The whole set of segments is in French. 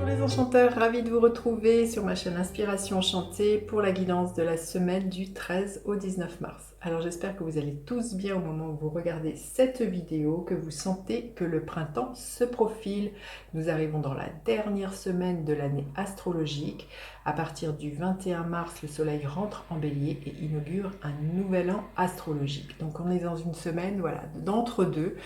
les enchanteurs, ravi de vous retrouver sur ma chaîne Inspiration Enchantée pour la guidance de la semaine du 13 au 19 mars. Alors j'espère que vous allez tous bien au moment où vous regardez cette vidéo, que vous sentez que le printemps se profile. Nous arrivons dans la dernière semaine de l'année astrologique. À partir du 21 mars, le soleil rentre en bélier et inaugure un nouvel an astrologique. Donc on est dans une semaine d'entre-deux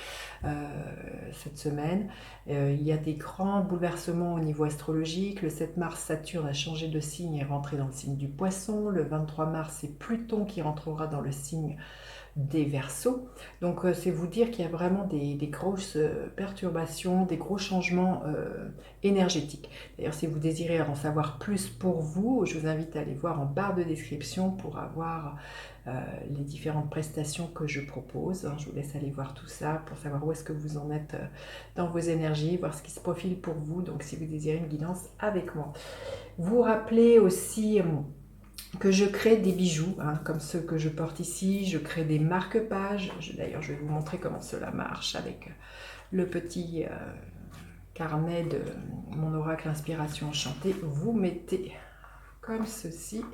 cette semaine. Il y a des grands bouleversements au niveau astrologique. Le 7 mars, Saturne a changé de signe et est rentré dans le signe du Poisson. Le 23 mars, c'est Pluton qui rentrera dans le signe des Verseaux. Donc c'est vous dire qu'il y a vraiment des grosses perturbations, des gros changements énergétiques. D'ailleurs, si vous désirez en savoir plus pour vous, je vous invite à aller voir en barre de description pour avoir les différentes prestations que je propose. Je vous laisse aller voir tout ça pour savoir où est-ce que vous en êtes dans vos énergies, voir ce qui se profile pour vous. Donc si vous désirez une guidance avec moi. Vous rappelez aussi que je crée des bijoux, comme ceux que je porte ici. Je crée des marque-pages. D'ailleurs, je vais vous montrer comment cela marche avec le petit carnet de mon oracle Inspiration Enchantée. Vous mettez comme ceci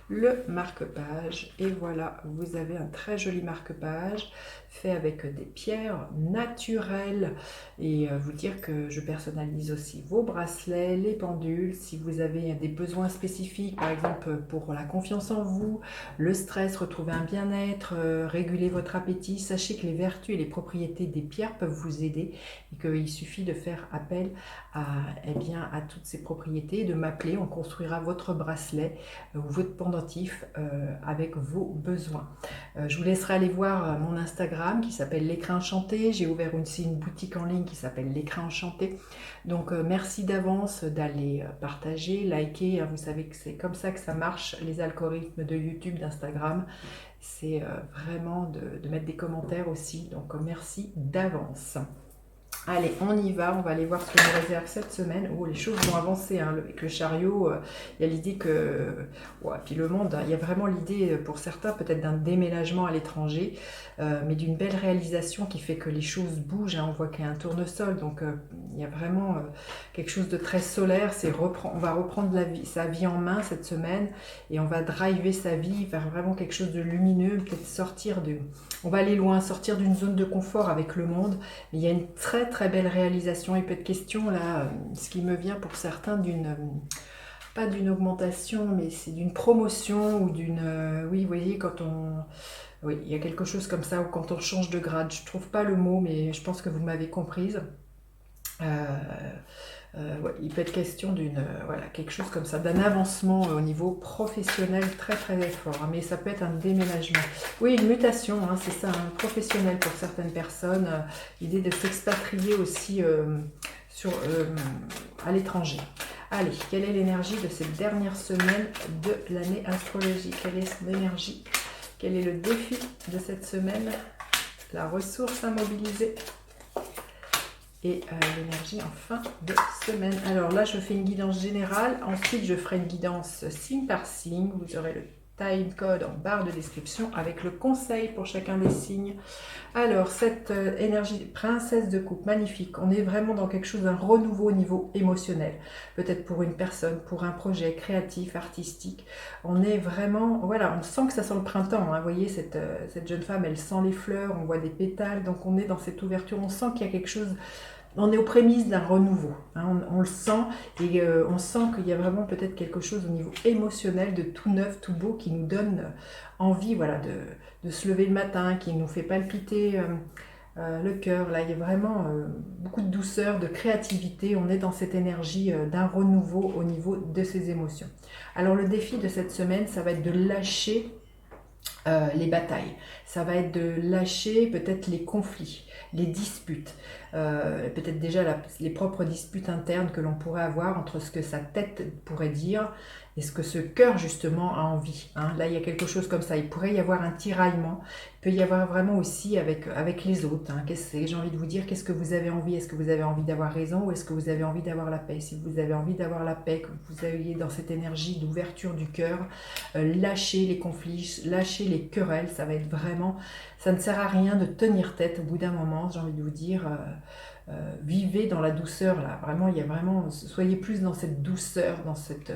le marque-page et voilà, vous avez un très joli marque-page fait avec des pierres naturelles et vous dire que je personnalise aussi vos bracelets, les pendules. Si vous avez des besoins spécifiques, par exemple pour la confiance en vous, le stress, retrouver un bien-être, réguler votre appétit, sachez que les vertus et les propriétés des pierres peuvent vous aider et qu'il suffit de faire appel à toutes ces propriétés, de m'appeler, on construira votre bracelet ou votre pendentif avec vos besoins. Je vous laisserai aller voir mon Instagram qui s'appelle L'écrin enchanté. J'ai ouvert aussi une boutique en ligne qui s'appelle L'écrin enchanté. Donc merci d'avance d'aller partager, liker. Vous savez que c'est comme ça que ça marche, les algorithmes de YouTube, d'Instagram. C'est vraiment de mettre des commentaires aussi. Donc merci d'avance. Allez, on y va, on va aller voir ce que nous réserve cette semaine. Oh, les choses vont avancer, avec le chariot, il y a l'idée que... Ouais, puis le monde, il y a vraiment l'idée pour certains peut-être d'un déménagement à l'étranger, mais d'une belle réalisation qui fait que les choses bougent, on voit qu'il y a un tournesol, donc il y a vraiment quelque chose de très solaire, on va reprendre sa vie en main cette semaine, et on va driver sa vie vers vraiment quelque chose de lumineux, peut-être on va aller loin, sortir d'une zone de confort avec le monde. Il y a une très très belle réalisation. Il peut être question là, ce qui me vient pour certains pas d'une augmentation, mais c'est d'une promotion ou oui, vous voyez, oui, il y a quelque chose comme ça, ou quand on change de grade. Je trouve pas le mot, mais je pense que vous m'avez comprise. Ouais, il peut être question quelque chose comme ça, d'un avancement au niveau professionnel très très fort, mais ça peut être un déménagement. Oui, une mutation, c'est ça, professionnel pour certaines personnes, l'idée de s'expatrier aussi à l'étranger. Allez, quelle est l'énergie de cette dernière semaine de l'année astrologique? Quelle est son énergie? Quel est le défi de cette semaine? La ressource à mobiliser et l'énergie en fin de semaine. Alors là, je fais une guidance générale. Ensuite, je ferai une guidance signe par signe. Vous aurez le time code en barre de description avec le conseil pour chacun des signes. Alors, cette énergie princesse de coupe, magnifique. On est vraiment dans quelque chose, un renouveau au niveau émotionnel. Peut-être pour une personne, pour un projet créatif, artistique. On est vraiment, voilà, on sent que ça sent le printemps. Vous voyez, cette jeune femme, elle sent les fleurs, on voit des pétales. Donc, on est dans cette ouverture. On sent qu'il y a quelque chose... On est aux prémices d'un renouveau, on le sent, et on sent qu'il y a vraiment peut-être quelque chose au niveau émotionnel de tout neuf, tout beau, qui nous donne envie, voilà, de se lever le matin, qui nous fait palpiter le cœur. Là, il y a vraiment beaucoup de douceur, de créativité. On est dans cette énergie d'un renouveau au niveau de ses émotions. Alors le défi de cette semaine, ça va être de lâcher les batailles. Ça va être de lâcher peut-être les conflits, les disputes, peut-être déjà les propres disputes internes que l'on pourrait avoir entre ce que sa tête pourrait dire et ce que ce cœur justement a envie. Là, il y a quelque chose comme ça. Il pourrait y avoir un tiraillement. Il peut y avoir vraiment aussi avec les autres. J'ai envie de vous dire, qu'est-ce que vous avez envie? Est-ce que vous avez envie d'avoir raison ou est-ce que vous avez envie d'avoir la paix? Si vous avez envie d'avoir la paix, que vous ayez dans cette énergie d'ouverture du cœur, lâchez les conflits, lâchez les querelles. Ça va être vraiment... Ça ne sert à rien de tenir tête au bout d'un moment, j'ai envie de vous dire... vivez dans la douceur là, vraiment, il y a vraiment, soyez plus dans cette douceur, dans cette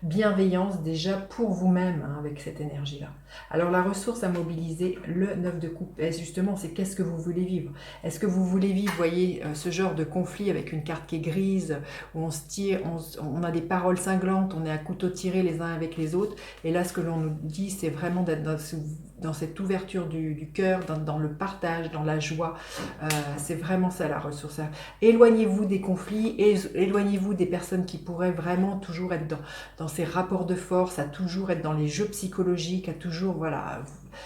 bienveillance déjà pour vous-même hein, avec cette énergie là. Alors la ressource à mobiliser, le 9 de coupe, et justement c'est qu'est-ce que vous voulez vivre? Est-ce que vous voulez vivre, voyez, ce genre de conflit avec une carte qui est grise, où on se tire, on a des paroles cinglantes, on est à couteau tiré les uns avec les autres, et là ce que l'on nous dit c'est vraiment d'être dans cette ouverture du cœur, dans le partage, dans la joie, c'est vraiment ça la ressource. Éloignez-vous des conflits, éloignez-vous des personnes qui pourraient vraiment toujours être dans ces rapports de force, à toujours être dans les jeux psychologiques, à toujours voilà,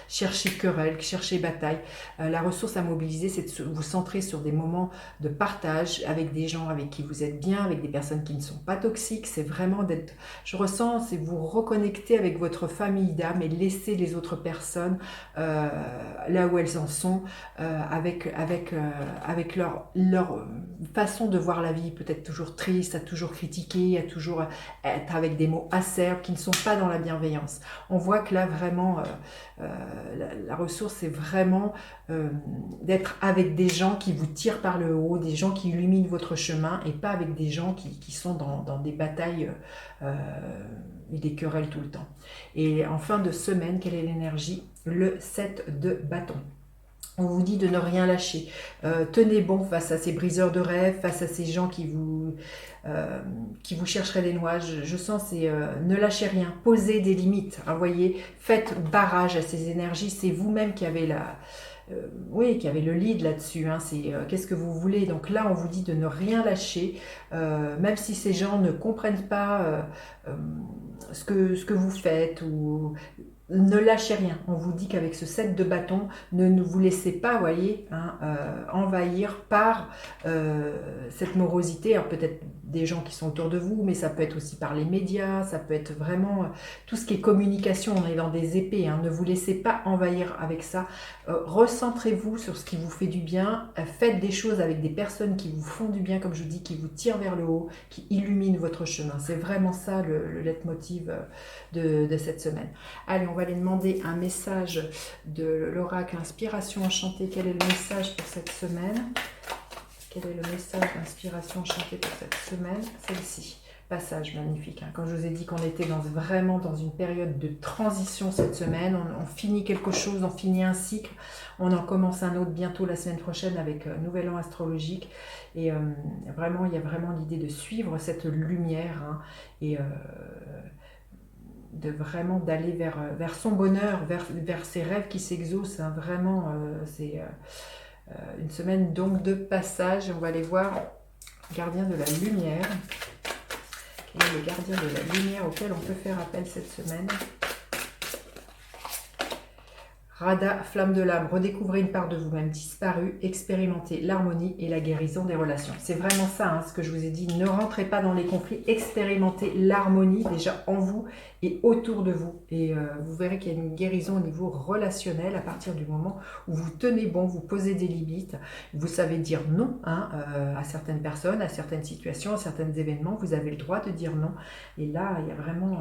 chercher querelle, chercher bataille. La ressource à mobiliser, c'est de vous centrer sur des moments de partage avec des gens avec qui vous êtes bien, avec des personnes qui ne sont pas toxiques. C'est vraiment d'être, je ressens, c'est vous reconnecter avec votre famille d'âme et laisser les autres personnes là où elles en sont, avec leur façon de voir la vie, peut-être toujours triste, à toujours critiquer, à toujours être avec des mots acerbes qui ne sont pas dans la bienveillance. On voit que là vraiment la ressource c'est vraiment d'être avec des gens qui vous tirent par le haut, des gens qui illuminent votre chemin et pas avec des gens qui sont dans des batailles et des querelles tout le temps. Et en fin de semaine, quelle est l'énergie? Le 7 de bâton. On vous dit de ne rien lâcher. Tenez bon face à ces briseurs de rêves, face à ces gens qui vous chercheraient des noix. Je sens, c'est ne lâchez rien, posez des limites. Hein, voyez, faites barrage à ces énergies. C'est vous-même qui avez oui, qui avez le lead là-dessus. Hein, c'est qu'est-ce que vous voulez. Donc là, on vous dit de ne rien lâcher, même si ces gens ne comprennent pas ce que vous faites ou ne lâchez rien. On vous dit qu'avec ce 7 de bâton, ne vous laissez pas, voyez, hein, envahir par cette morosité. Alors peut-être des gens qui sont autour de vous, mais ça peut être aussi par les médias, ça peut être vraiment tout ce qui est communication. On est dans des épées. Hein, ne vous laissez pas envahir avec ça. Recentrez-vous sur ce qui vous fait du bien. Faites des choses avec des personnes qui vous font du bien, comme je vous dis, qui vous tirent vers le haut, qui illuminent votre chemin. C'est vraiment ça le leitmotiv de cette semaine. Allez, on va aller demander un message de l'oracle Inspiration Enchantée. Quel est le message pour cette semaine? Quel est le message d'Inspiration Enchantée pour cette semaine? Celle-ci. Passage magnifique. Hein. Quand je vous ai dit qu'on était vraiment dans une période de transition cette semaine, on finit quelque chose, on finit un cycle, on en commence un autre bientôt la semaine prochaine avec Nouvel An astrologique. Et vraiment, il y a vraiment l'idée de suivre cette lumière hein, et de vraiment d'aller vers son bonheur, vers ses rêves qui s'exaucent. Hein. Vraiment, c'est une semaine donc de passage. On va aller voir gardien de la lumière. Quel est le gardien de la lumière auquel on peut faire appel cette semaine? Radha, flamme de l'âme, redécouvrez une part de vous-même disparue, expérimentez l'harmonie et la guérison des relations. C'est vraiment ça, hein, ce que je vous ai dit. Ne rentrez pas dans les conflits, expérimentez l'harmonie déjà en vous et autour de vous. Et vous verrez qu'il y a une guérison au niveau relationnel à partir du moment où vous tenez bon, vous posez des limites, vous savez dire non hein, à certaines personnes, à certaines situations, à certains événements. Vous avez le droit de dire non. Et là, il y a vraiment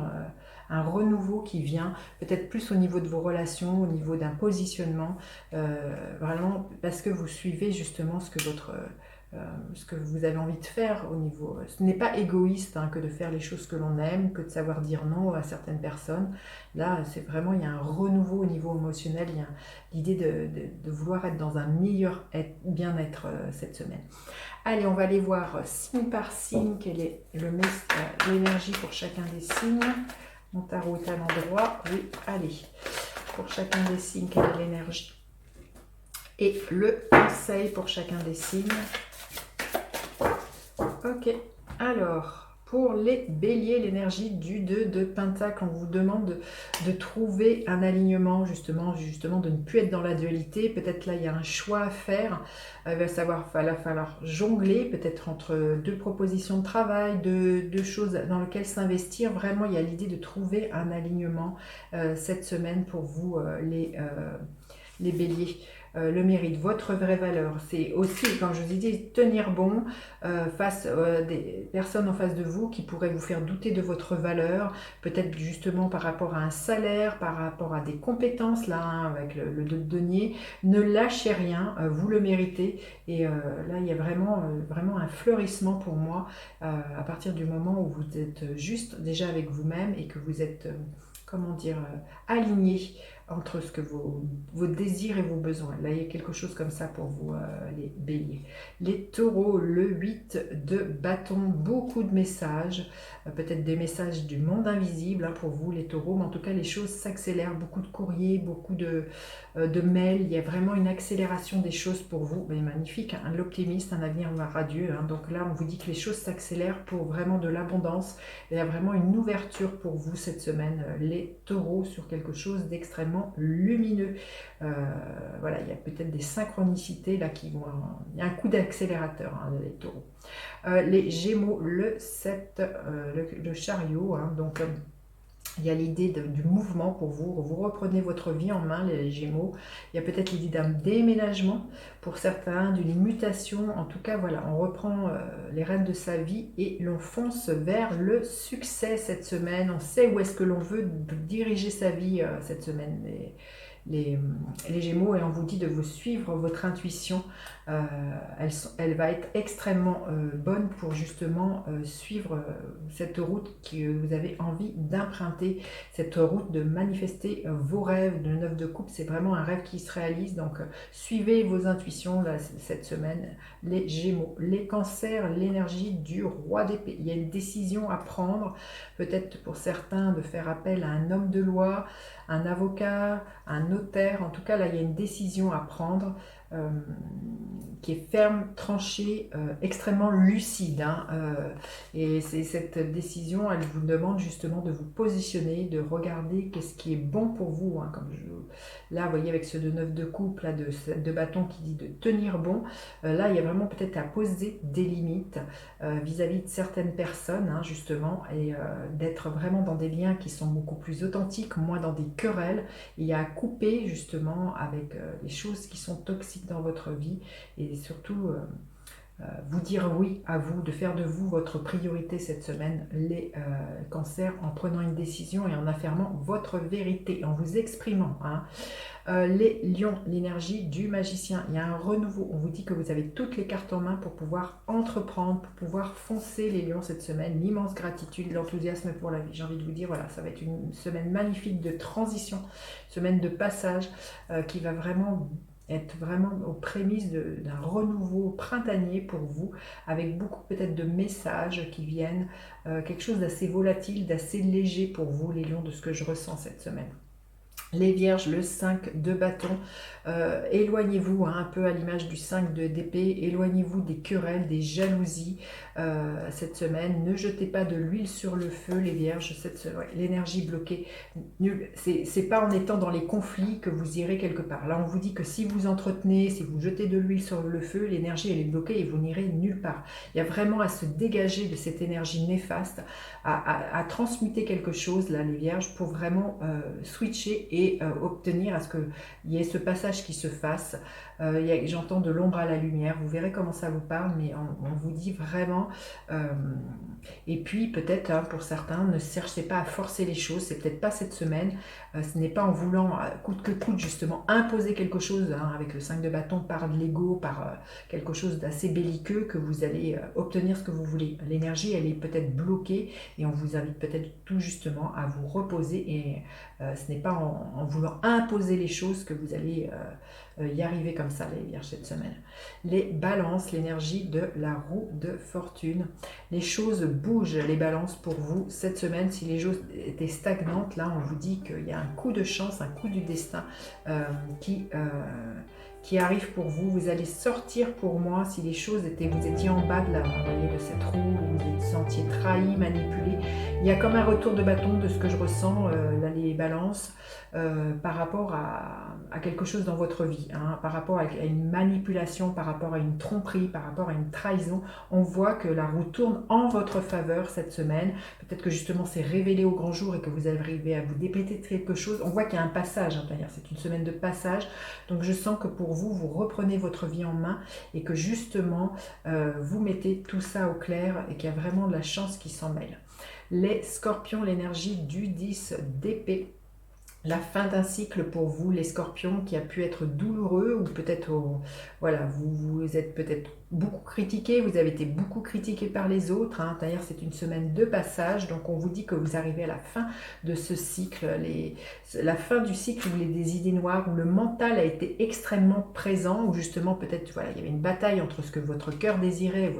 un renouveau qui vient, peut-être plus au niveau de vos relations, au niveau d'un positionnement, vraiment parce que vous suivez justement ce que vous avez envie de faire au niveau... Ce n'est pas égoïste hein, que de faire les choses que l'on aime, que de savoir dire non à certaines personnes. Là, c'est vraiment, il y a un renouveau au niveau émotionnel, il y a l'idée de vouloir être dans un meilleur bien-être cette semaine. Allez, on va aller voir signe par signe, quelle est l'énergie pour chacun des signes. Mon tarot est à l'endroit. Oui, allez. Pour chacun des signes, quelle est l'énergie? Et le conseil pour chacun des signes. Ok. Alors, pour les béliers, l'énergie du 2 de Pentacle, on vous demande de trouver un alignement, justement de ne plus être dans la dualité. Peut-être là, il y a un choix à faire. Il va falloir jongler, peut-être entre deux propositions de travail, deux choses dans lesquelles s'investir. Vraiment, il y a l'idée de trouver un alignement cette semaine pour vous, les béliers. le mérite, votre vraie valeur. C'est aussi, comme je vous ai dit, tenir bon face des personnes en face de vous qui pourraient vous faire douter de votre valeur, peut-être justement par rapport à un salaire, par rapport à des compétences, là, hein, avec le denier. Ne lâchez rien, vous le méritez. Et là, il y a vraiment un fleurissement pour moi à partir du moment où vous êtes juste déjà avec vous-même et que vous êtes, comment dire, aligné entre ce que vos désirs et vos besoins. Là, il y a quelque chose comme ça pour vous, les béliers. Les taureaux, le 8 de bâton, beaucoup de messages, peut-être des messages du monde invisible hein, pour vous, les taureaux, mais en tout cas, les choses s'accélèrent, beaucoup de courriers, beaucoup de mails, il y a vraiment une accélération des choses pour vous. Mais magnifique, hein, l'optimiste, un avenir radieux. Hein. Donc là, on vous dit que les choses s'accélèrent pour vraiment de l'abondance. Il y a vraiment une ouverture pour vous cette semaine, les taureaux, sur quelque chose d'extrêmement lumineux. Voilà, il y a peut-être des synchronicités là qui vont... Il y a un coup d'accélérateur, hein, les taureaux. Les gémeaux, le 7, le chariot, hein, donc... il y a l'idée du mouvement pour vous. Vous reprenez votre vie en main, les Gémeaux. Il y a peut-être l'idée d'un déménagement pour certains, d'une mutation. En tout cas, voilà, on reprend les rênes de sa vie et l'on fonce vers le succès cette semaine. On sait où est-ce que l'on veut diriger sa vie cette semaine. Les Gémeaux, et on vous dit de vous suivre votre intuition. Elle va être extrêmement bonne pour justement suivre cette route que vous avez envie d'emprunter, cette route de manifester vos rêves. Le 9 de coupe, c'est vraiment un rêve qui se réalise, donc suivez vos intuitions là, cette semaine, les Gémeaux. Les Cancers, l'énergie du roi d'épée. Il y a une décision à prendre, peut-être pour certains de faire appel à un homme de loi, un avocat, un notaire. En tout cas, là, il y a une décision à prendre qui est ferme, tranchée, extrêmement lucide. Hein, et c'est cette décision, elle vous demande justement de vous positionner, de regarder qu'est-ce qui est bon pour vous. Hein, là, vous voyez, avec ce 9 de coupe, là, de bâton qui dit de tenir bon, là, il y a vraiment peut-être à poser des limites vis-à-vis de certaines personnes, hein, justement, et d'être vraiment dans des liens qui sont beaucoup plus authentiques, moins dans des querelles. Il y a à couper justement avec les choses qui sont toxiques dans votre vie et surtout vous dire oui à vous, de faire de vous votre priorité cette semaine, les cancers, en prenant une décision et en affirmant votre vérité, en vous exprimant. Hein. Les lions, l'énergie du magicien, il y a un renouveau, on vous dit que vous avez toutes les cartes en main pour pouvoir entreprendre, pour pouvoir foncer les lions cette semaine, l'immense gratitude, l'enthousiasme pour la vie. J'ai envie de vous dire, voilà, ça va être une semaine magnifique de transition, semaine de passage qui va vraiment être vraiment aux prémices d'un renouveau printanier pour vous, avec beaucoup peut-être de messages qui viennent, quelque chose d'assez volatile, d'assez léger pour vous, les lions, de ce que je ressens cette semaine. Les vierges, le 5 de bâton, éloignez-vous hein, un peu à l'image du 5 d'épée, éloignez-vous des querelles, des jalousies cette semaine. Ne jetez pas de l'huile sur le feu, les vierges, l'énergie bloquée. C'est pas en étant dans les conflits que vous irez quelque part. Là, on vous dit que si vous entretenez, si vous jetez de l'huile sur le feu, l'énergie elle est bloquée et vous n'irez nulle part. Il y a vraiment à se dégager de cette énergie néfaste, à transmuter quelque chose, là, les vierges, pour vraiment switcher et obtenir à ce qu'il y ait ce passage qui se fasse. J'entends de l'ombre à la lumière, vous verrez comment ça vous parle, mais on vous dit vraiment... et puis peut-être hein, pour certains, ne cherchez pas à forcer les choses, c'est peut-être pas cette semaine, ce n'est pas en voulant coûte que coûte justement imposer quelque chose hein, avec le 5 de bâton par de l'ego, par quelque chose d'assez belliqueux que vous allez obtenir ce que vous voulez. L'énergie elle est peut-être bloquée et on vous invite peut-être tout justement à vous reposer et ce n'est pas en voulant imposer les choses que vous allez y arriver comme ça les vierges cette semaine. Les balances, l'énergie de la roue de fortune. Les choses bougent, les balances pour vous cette semaine. Si les choses étaient stagnantes, là on vous dit qu'il y a un coup de chance, un coup du destin qui arrive pour vous. Vous allez sortir pour moi si les choses étaient, vous étiez en bas de cette roue, vous vous sentiez trahi, manipulé. Il y a comme un retour de bâton de ce que je ressens, là les balances, par rapport à quelque chose dans votre vie, hein, par rapport à une manipulation, par rapport à une tromperie, par rapport à une trahison. On voit que la roue tourne en votre faveur cette semaine. Peut-être que justement c'est révélé au grand jour et que vous arrivez à vous dépêter de quelque chose. On voit qu'il y a un passage, hein, c'est une semaine de passage. Donc je sens que pour pour vous, vous reprenez votre vie en main et que justement, vous mettez tout ça au clair et qu'il y a vraiment de la chance qui s'en mêle. Les scorpions, l'énergie du 10 d'épée. La fin d'un cycle pour vous, les scorpions, qui a pu être douloureux ou peut-être, voilà, vous êtes peut-être beaucoup critiqué, vous avez été beaucoup critiqué par les autres. Hein. D'ailleurs, c'est une semaine de passage, donc on vous dit que vous arrivez à la fin de ce cycle, la fin du cycle où des idées noires, où le mental a été extrêmement présent, où justement peut-être, voilà, il y avait une bataille entre ce que votre cœur désirait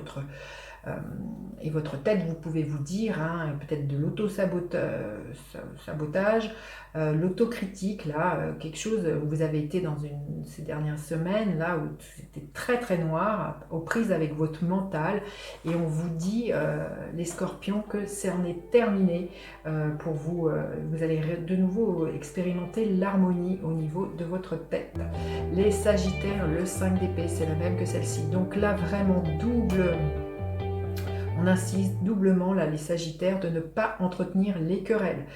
et votre tête, vous pouvez vous dire, hein, peut-être de l'auto-sabotage, l'autocritique, là, quelque chose où vous avez été dans ces dernières semaines, là où c'était très très noir, aux prises avec votre mental, et on vous dit, les scorpions, que c'en est terminé pour vous. Vous allez de nouveau expérimenter l'harmonie au niveau de votre tête. Les sagittaires, le 5 d'épée, c'est la même que celle-ci. Donc là, vraiment double... On insiste doublement, là, les sagittaires, de ne pas entretenir les querelles.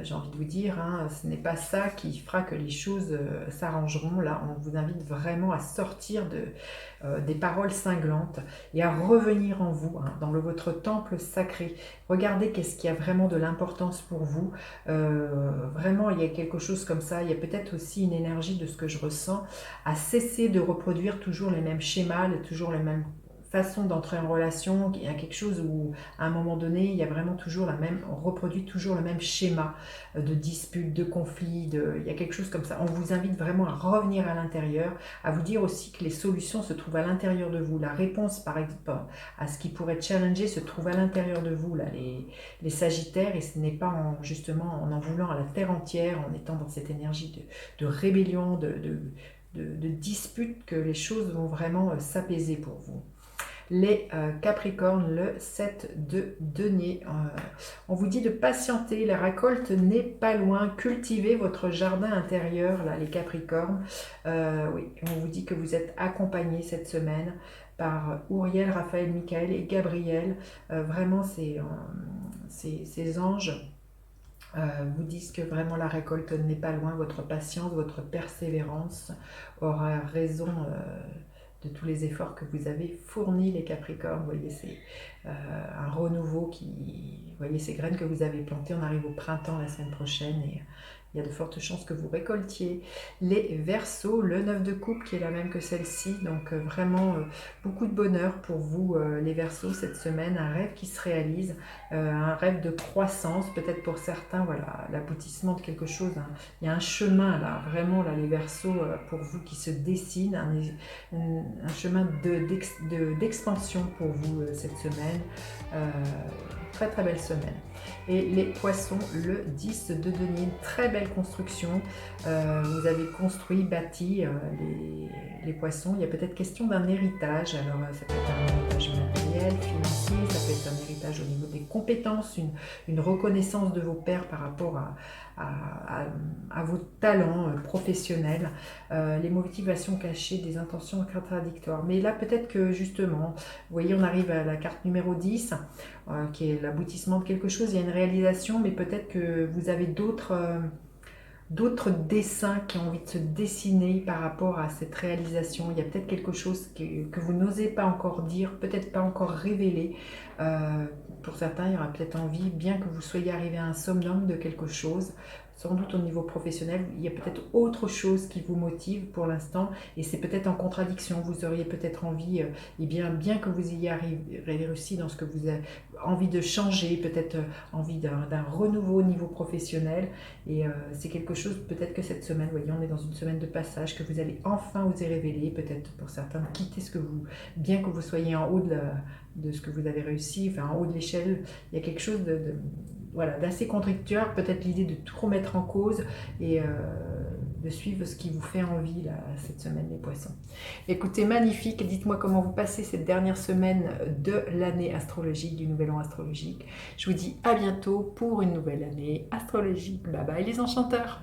J'ai envie de vous dire, hein, ce n'est pas ça qui fera que les choses s'arrangeront. Là, on vous invite vraiment à sortir des paroles cinglantes et à revenir en vous, hein, dans votre temple sacré. Regardez qu'est-ce qui a vraiment de l'importance pour vous. Vraiment, il y a quelque chose comme ça. Il y a peut-être aussi une énergie de ce que je ressens, à cesser de reproduire toujours les mêmes schémas, toujours les mêmes façon d'entrer en relation. Il y a quelque chose où à un moment donné il y a vraiment toujours on reproduit toujours le même schéma de dispute, de conflit, il y a quelque chose comme ça. On vous invite vraiment à revenir à l'intérieur, à vous dire aussi que les solutions se trouvent à l'intérieur de vous. La réponse par exemple à ce qui pourrait challenger se trouve à l'intérieur de vous, là, les sagittaires, et ce n'est pas justement en voulant à la terre entière, en étant dans cette énergie de rébellion, de dispute, que les choses vont vraiment s'apaiser pour vous. Les Capricornes, le 7 de denier. On vous dit de patienter, la récolte n'est pas loin. Cultivez votre jardin intérieur, là, les Capricornes. Oui, on vous dit que vous êtes accompagnés cette semaine par Uriel, Raphaël, Michael et Gabriel. Vraiment, ces anges vous disent que vraiment la récolte n'est pas loin. Votre patience, votre persévérance aura raison de tous les efforts que vous avez fournis, les Capricornes. Vous voyez, c'est un renouveau vous voyez, ces graines que vous avez plantées, on arrive au printemps la semaine prochaine et il y a de fortes chances que vous récoltiez. Les Verseaux, le 9 de coupe qui est la même que celle-ci, donc vraiment beaucoup de bonheur pour vous, les Verseaux, cette semaine, un rêve qui se réalise, un rêve de croissance, peut-être pour certains, voilà, l'aboutissement de quelque chose, hein. Il y a un chemin là, vraiment là, les Verseaux, pour vous qui se dessine, un chemin d'expansion pour vous cette semaine, très très belle semaine. Et les Poissons, le 10 de denier, une très belle construction. Vous avez construit, bâti les Poissons. Il y a peut-être question d'un héritage. Alors ça peut être un héritage matériel, financier, ça peut être un héritage au niveau des compétences, une reconnaissance de vos pairs par rapport à vos talents professionnels, les motivations cachées, des intentions contradictoires. Mais là, peut-être que justement, vous voyez, on arrive à la carte numéro 10, qui est l'aboutissement de quelque chose. Il y a une réalisation, mais peut-être que vous avez d'autres dessins qui ont envie de se dessiner par rapport à cette réalisation. Il y a peut-être quelque chose que vous n'osez pas encore dire, peut-être pas encore révéler. Pour certains, il y aura peut-être envie, bien que vous soyez arrivé à un summum de quelque chose, sans doute au niveau professionnel, il y a peut-être autre chose qui vous motive pour l'instant et c'est peut-être en contradiction. Vous auriez peut-être envie, et bien que vous ayez réussi dans ce que vous avez envie de changer, peut-être envie d'un renouveau au niveau professionnel, et c'est quelque chose, peut-être que cette semaine, vous voyez, on est dans une semaine de passage, que vous allez enfin oser révéler, peut-être pour certains, quitter bien que vous soyez en haut de ce que vous avez réussi, enfin en haut de l'échelle, il y a quelque chose voilà, d'assez contradictoire, peut-être l'idée de tout remettre en cause et de suivre ce qui vous fait envie là, cette semaine, les Poissons. Écoutez, magnifique, dites-moi comment vous passez cette dernière semaine de l'année astrologique, du nouvel an astrologique. Je vous dis à bientôt pour une nouvelle année astrologique. Bye bye les enchanteurs.